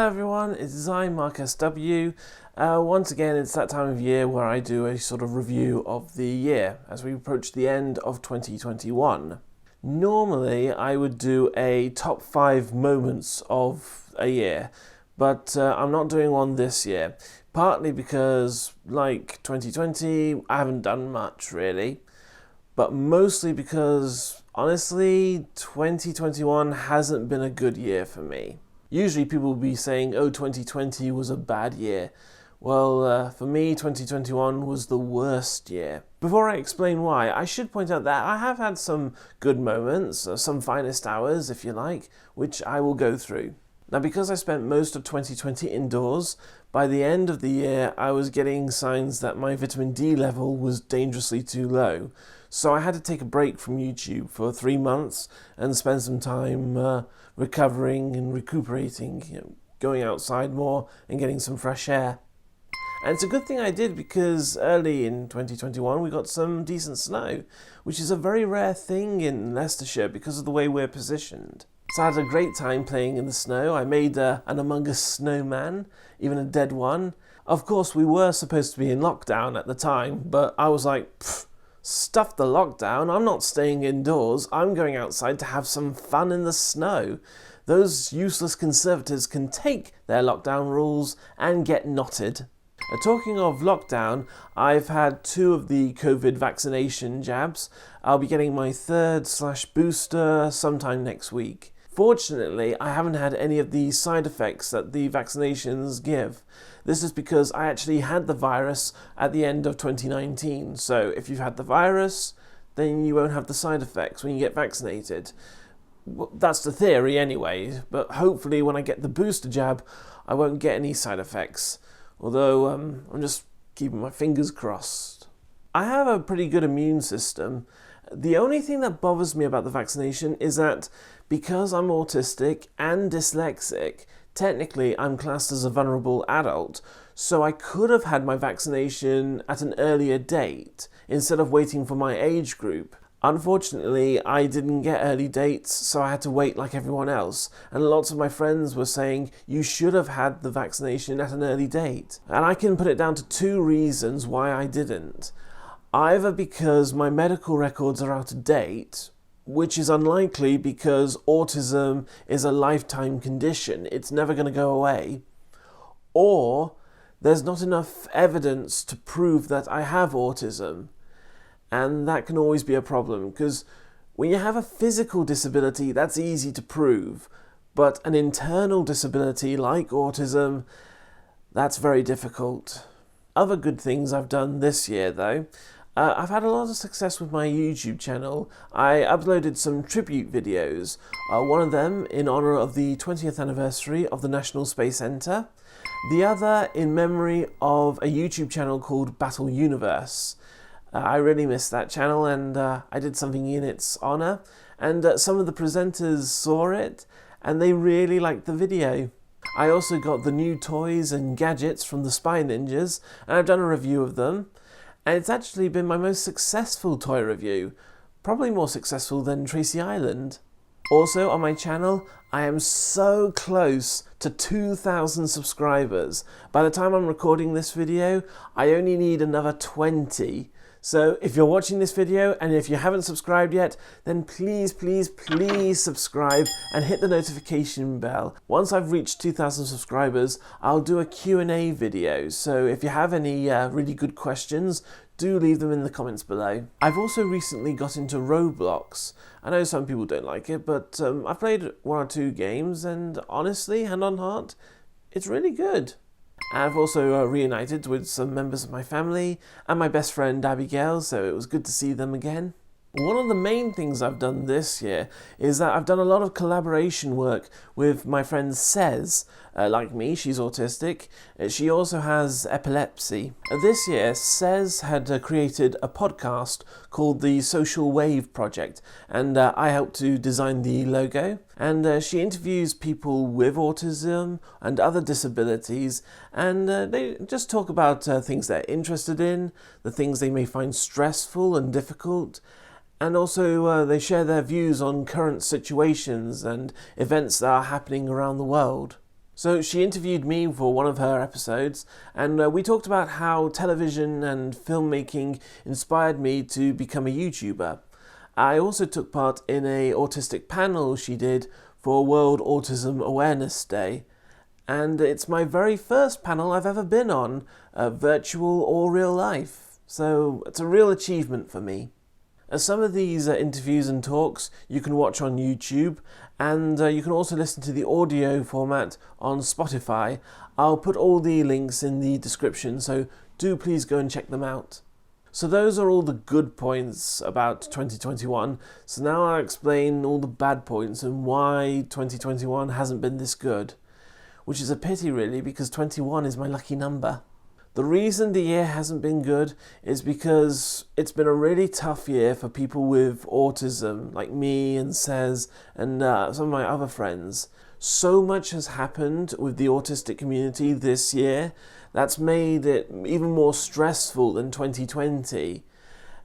Hello everyone, it is I, Mark S.W. Once again, it's that time of year where I do a sort of review of the year as we approach the end of 2021. Normally, I would do a top 5 moments of a year, but I'm not doing one this year. Partly because, like 2020, I haven't done much really, but mostly because, honestly, 2021 hasn't been a good year for me. Usually people will be saying, oh, 2020 was a bad year. Well, for me, 2021 was the worst year. Before I explain why, I should point out that I have had some good moments, some finest hours, if you like, which I will go through. Now, because I spent most of 2020 indoors, by the end of the year, I was getting signs that my vitamin D level was dangerously too low. So I had to take a break from YouTube for 3 months and spend some time recovering and recuperating, going outside more and getting some fresh air. And it's a good thing I did because early in 2021 we got some decent snow, which is a very rare thing in Leicestershire because of the way we're positioned. So I had a great time playing in the snow. I made an Among Us snowman, even a dead one. Of course, we were supposed to be in lockdown at the time, but I was like, stuff the lockdown, I'm not staying indoors, I'm going outside to have some fun in the snow. Those useless conservatives can take their lockdown rules and get knotted. Talking of lockdown, I've had 2 of the COVID vaccination jabs. I'll be getting my 3rd/booster sometime next week. Fortunately, I haven't had any of the side effects that the vaccinations give. This is because I actually had the virus at the end of 2019. So if you've had the virus, then you won't have the side effects when you get vaccinated. Well, that's the theory anyway, but hopefully when I get the booster jab, I won't get any side effects. Although I'm just keeping my fingers crossed. I have a pretty good immune system. The only thing that bothers me about the vaccination is that because I'm autistic and dyslexic, technically I'm classed as a vulnerable adult, so I could have had my vaccination at an earlier date instead of waiting for my age group. Unfortunately, I didn't get early dates, so I had to wait like everyone else, and lots of my friends were saying you should have had the vaccination at an early date. And I can put it down to 2 reasons why I didn't. Either because my medical records are out of date, which is unlikely because autism is a lifetime condition, it's never going to go away, or there's not enough evidence to prove that I have autism. And that can always be a problem, because when you have a physical disability, that's easy to prove, but an internal disability like autism, that's very difficult. Other good things I've done this year, though. I've had a lot of success with my YouTube channel. I uploaded some tribute videos, one of them in honour of the 20th anniversary of the National Space Centre, the other in memory of a YouTube channel called Battle Universe. I really missed that channel and I did something in its honour, and some of the presenters saw it and they really liked the video. I also got the new toys and gadgets from the Spy Ninjas and I've done a review of them, and it's actually been my most successful toy review, probably more successful than Tracy Island. Also on my channel, I am so close to 2,000 subscribers. By the time I'm recording this video, I only need another 20. So if you're watching this video and if you haven't subscribed yet, then please subscribe and hit the notification bell. Once I've reached 2,000 subscribers, I'll do a Q&A video. So if you have any really good questions, do leave them in the comments below. I've also recently got into Roblox. I know some people don't like it, but I've played 1 or 2 games and honestly, hand on heart, it's really good. I've also reunited with some members of my family and my best friend Abigail, so it was good to see them again. One of the main things I've done this year is that I've done a lot of collaboration work with my friend Cez. Like me, she's autistic. She also has epilepsy. This year, Cez had created a podcast called the Social Wave Project, and I helped to design the logo. And she interviews people with autism and other disabilities, and they just talk about things they're interested in, the things they may find stressful and difficult, and also they share their views on current situations and events that are happening around the world. So she interviewed me for one of her episodes, and we talked about how television and filmmaking inspired me to become a YouTuber. I also took part in a autistic panel she did for World Autism Awareness Day, and it's my very first panel I've ever been on, virtual or real life, so it's a real achievement for me. Some of these interviews and talks you can watch on YouTube, and you can also listen to the audio format on Spotify. I'll put all the links in the description, so do please go and check them out. So those are all the good points about 2021, so now I'll explain all the bad points and why 2021 hasn't been this good. Which is a pity really, because 21 is my lucky number. The reason the year hasn't been good is because it's been a really tough year for people with autism, like me and Sez and some of my other friends. So much has happened with the autistic community this year that's made it even more stressful than 2020.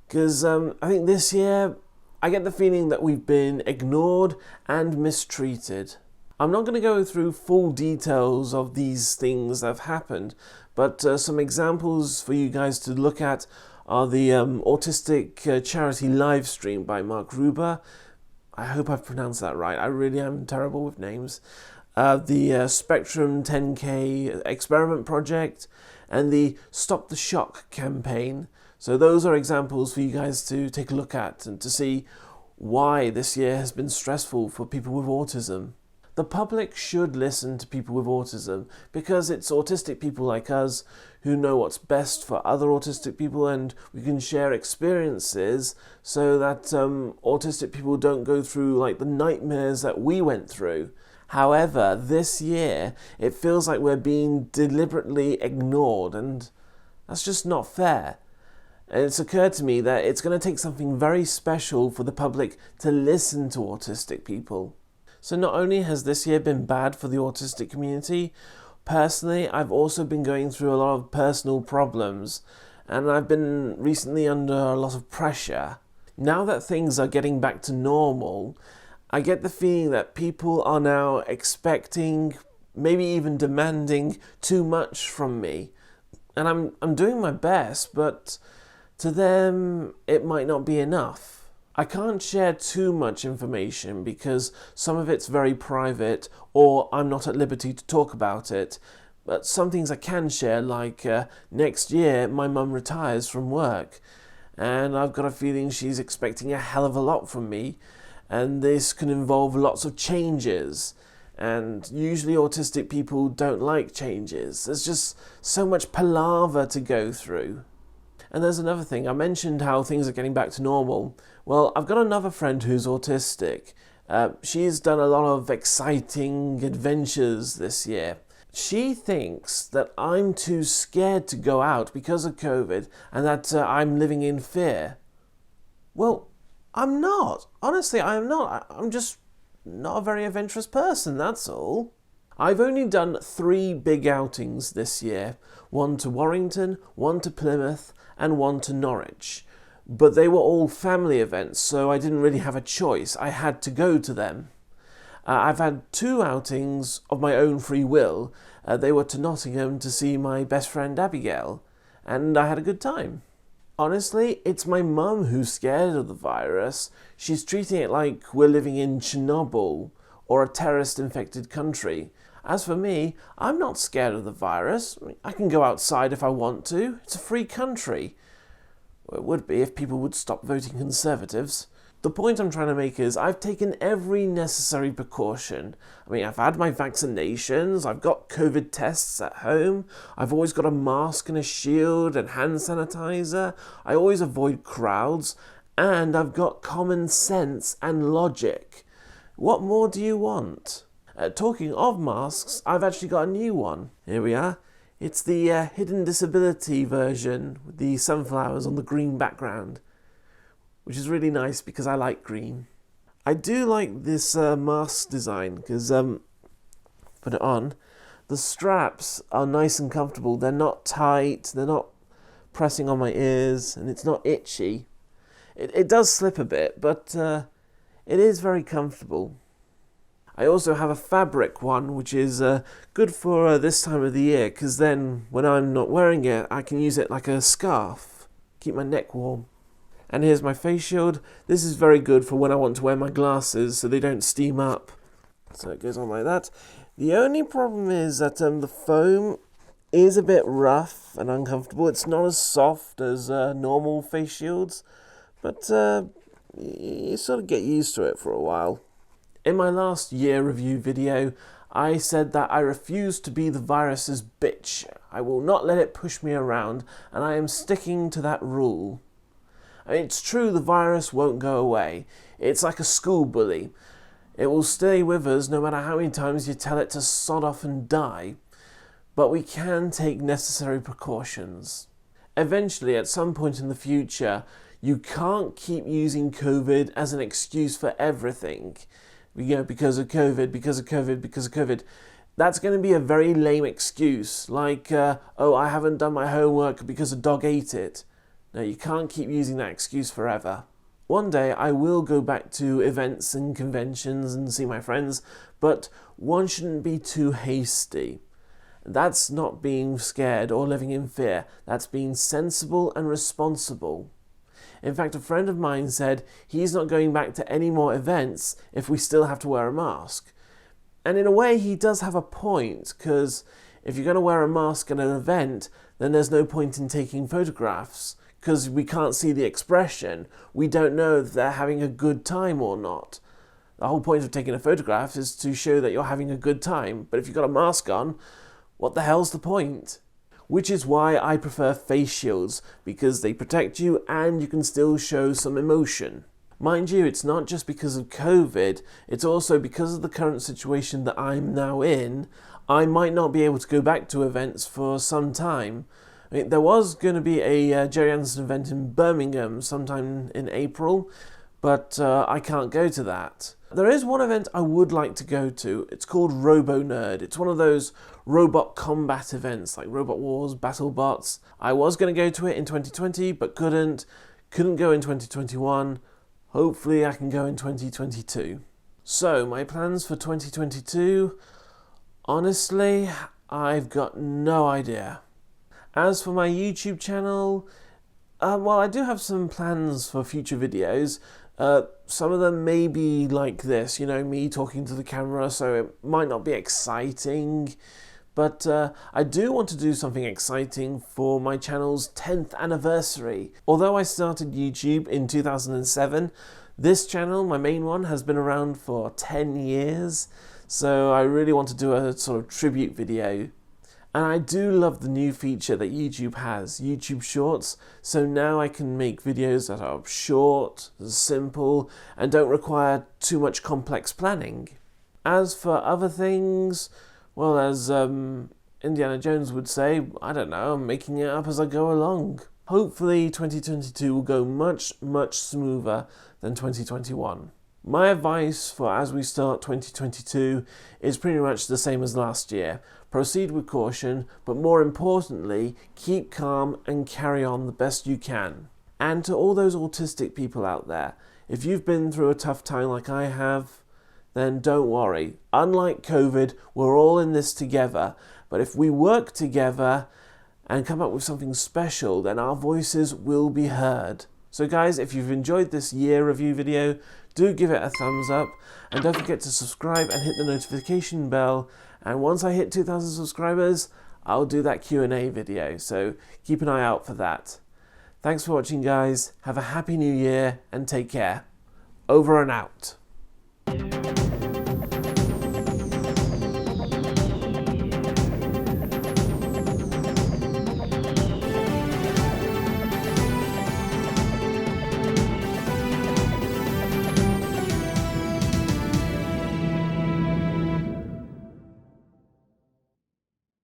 Because I think this year, I get the feeling that we've been ignored and mistreated. I'm not going to go through full details of these things that have happened, but some examples for you guys to look at are the autistic charity live stream by Mark S.W. I hope I've pronounced that right. I really am terrible with names. The Spectrum 10K experiment project and the Stop the Shock campaign. So those are examples for you guys to take a look at and to see why this year has been stressful for people with autism. The public should listen to people with autism because it's autistic people like us who know what's best for other autistic people, and we can share experiences so that autistic people don't go through like the nightmares that we went through. However, this year it feels like we're being deliberately ignored, and that's just not fair. And it's occurred to me that it's going to take something very special for the public to listen to autistic people. So not only has this year been bad for the autistic community, personally I've also been going through a lot of personal problems, and I've been recently under a lot of pressure. Now that things are getting back to normal, I get the feeling that people are now expecting, maybe even demanding too much from me. And I'm doing my best, but to them it might not be enough. I can't share too much information because some of it's very private or I'm not at liberty to talk about it. But some things I can share, like next year my mum retires from work, and I've got a feeling she's expecting a hell of a lot from me, and this can involve lots of changes. And usually autistic people don't like changes. There's just so much palaver to go through. And there's another thing, I mentioned how things are getting back to normal. Well, I've got another friend who's autistic. She's done a lot of exciting adventures this year. She thinks that I'm too scared to go out because of COVID and that I'm living in fear. Well, I'm not. Honestly, I'm not. I'm just not a very adventurous person, that's all. I've only done 3 big outings this year. 1 to Warrington, 1 to Plymouth, and 1 to Norwich. But they were all family events, so I didn't really have a choice. I had to go to them. I've had 2 outings of my own free will. They were to Nottingham to see my best friend Abigail, and I had a good time. Honestly, it's my mum who's scared of the virus. She's treating it like we're living in Chernobyl or a terrorist-infected country. As for me, I'm not scared of the virus. I can go outside if I want to. It's a free country. Well, it would be if people would stop voting Conservatives. The point I'm trying to make is I've taken every necessary precaution. I mean, I've had my vaccinations, I've got COVID tests at home, I've always got a mask and a shield and hand sanitizer, I always avoid crowds, and I've got common sense and logic. What more do you want? Talking of masks, I've actually got a new one. Here we are. It's the hidden disability version with the sunflowers on the green background, which is really nice because I like green. I do like this mask design because, put it on, the straps are nice and comfortable. They're not tight, they're not pressing on my ears, and it's not itchy. It does slip a bit, but it is very comfortable. I also have a fabric one, which is good for this time of the year, because then when I'm not wearing it, I can use it like a scarf, keep my neck warm. And here's my face shield. This is very good for when I want to wear my glasses so they don't steam up. So it goes on like that. The only problem is that the foam is a bit rough and uncomfortable. It's not as soft as normal face shields, but you sort of get used to it for a while. In my last year review video, I said that I refuse to be the virus's bitch. I will not let it push me around, and I am sticking to that rule. I mean, it's true the virus won't go away. It's like a school bully. It will stay with us no matter how many times you tell it to sod off and die. But we can take necessary precautions. Eventually, at some point in the future, you can't keep using COVID as an excuse for everything. Because of COVID, because of COVID, because of COVID. That's going to be a very lame excuse, like, oh, I haven't done my homework because a dog ate it. No, you can't keep using that excuse forever. One day I will go back to events and conventions and see my friends, but one shouldn't be too hasty. That's not being scared or living in fear. That's being sensible and responsible. In fact, a friend of mine said he's not going back to any more events if we still have to wear a mask. And in a way, he does have a point, because if you're going to wear a mask at an event, then there's no point in taking photographs, because we can't see the expression. We don't know if they're having a good time or not. The whole point of taking a photograph is to show that you're having a good time. But if you've got a mask on, what the hell's the point? Which is why I prefer face shields, because they protect you and you can still show some emotion. Mind you, it's not just because of COVID, it's also because of the current situation that I'm now in. I might not be able to go back to events for some time. I mean, there was going to be a Jerry Anderson event in Birmingham sometime in April, but I can't go to that. There is one event I would like to go to. It's called Robo Nerd. It's one of those robot combat events like Robot Wars, BattleBots. I was going to go to it in 2020, but couldn't go in 2021. Hopefully I can go in 2022. So, my plans for 2022, honestly, I've got no idea. As for my YouTube channel, well, I do have some plans for future videos. Some of them may be like this, me talking to the camera, so it might not be exciting. But I do want to do something exciting for my channel's 10th anniversary. Although I started YouTube in 2007, this channel, my main one, has been around for 10 years. So I really want to do a sort of tribute video. And I do love the new feature that YouTube has, YouTube Shorts. So now I can make videos that are short, simple, and don't require too much complex planning. As for other things, well, as Indiana Jones would say, I don't know, I'm making it up as I go along. Hopefully 2022 will go much, much smoother than 2021. My advice for as we start 2022 is pretty much the same as last year. Proceed with caution, but more importantly, keep calm and carry on the best you can. And to all those autistic people out there, if you've been through a tough time like I have, then don't worry. Unlike COVID, we're all in this together. But if we work together and come up with something special, then our voices will be heard. So guys, if you've enjoyed this year review video, do give it a thumbs up, and don't forget to subscribe and hit the notification bell. And once I hit 2,000 subscribers, I'll do that Q&A video, so keep an eye out for that. Thanks for watching, guys. Have a happy new year and take care. Over and out.